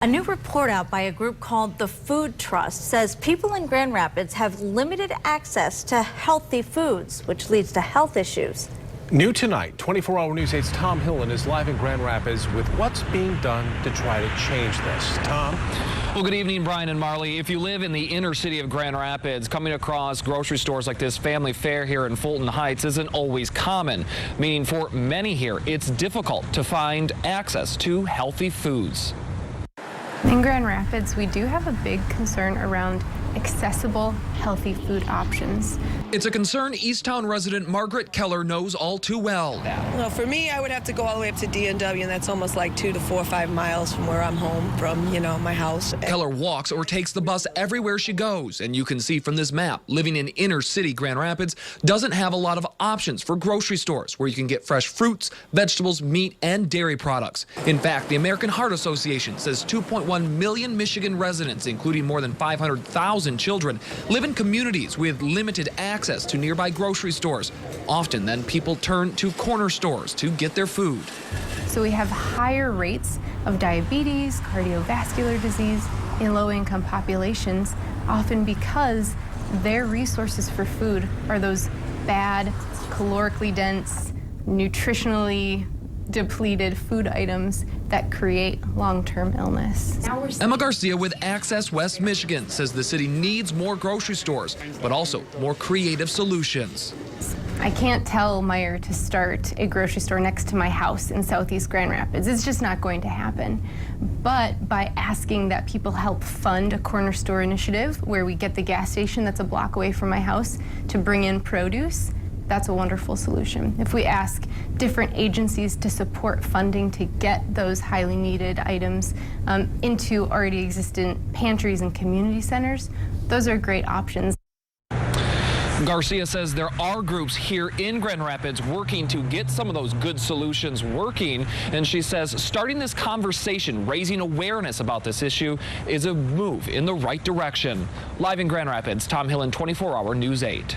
A new report out by a group called the Food Trust says people in Grand Rapids have limited access to healthy foods, which leads to health issues. New tonight, 24-hour News 8's Tom Hillen is live in Grand Rapids with what's being done to try to change this. Tom? Well, good evening, Brian and Marley. If you live in the inner city of Grand Rapids, coming across grocery stores like this Family Fare here in Fulton Heights isn't always common, meaning for many here, it's difficult to find access to healthy foods. In Grand Rapids, we do have a big concern around accessible, healthy food options. It's a concern Easttown resident Margaret Keller knows all too well. Well, for me, I would have to go all the way up to D&W, and that's almost like 2 to 4 or 5 miles from where I'm home from, my house. Keller walks or takes the bus everywhere she goes, and you can see from this map, living in inner city Grand Rapids doesn't have a lot of options for grocery stores where you can get fresh fruits, vegetables, meat, and dairy products. In fact, the American Heart Association says 2.1 million Michigan residents, including more than 500,000 children, live in communities with limited access to nearby grocery stores. Often then people turn to corner stores to get their food. So we have higher rates of diabetes, cardiovascular disease in low-income populations, often because their resources for food are those bad, calorically dense, nutritionally depleted food items that create long-term illness. Emma Garcia with Access West Michigan says the city needs more grocery stores, but also more creative solutions. I can't tell Meijer to start a grocery store next to my house in Southeast Grand Rapids. It's just not going to happen. But by asking that people help fund a corner store initiative where we get the gas station that's a block away from my house to bring in produce, that's a wonderful solution. If we ask different agencies to support funding to get those highly needed items into already existent pantries and community centers, those are great options. Garcia says there are groups here in Grand Rapids working to get some of those good solutions working, and she says starting this conversation, raising awareness about this issue, is a move in the right direction. Live in Grand Rapids, Tom Hillen, 24-hour News 8.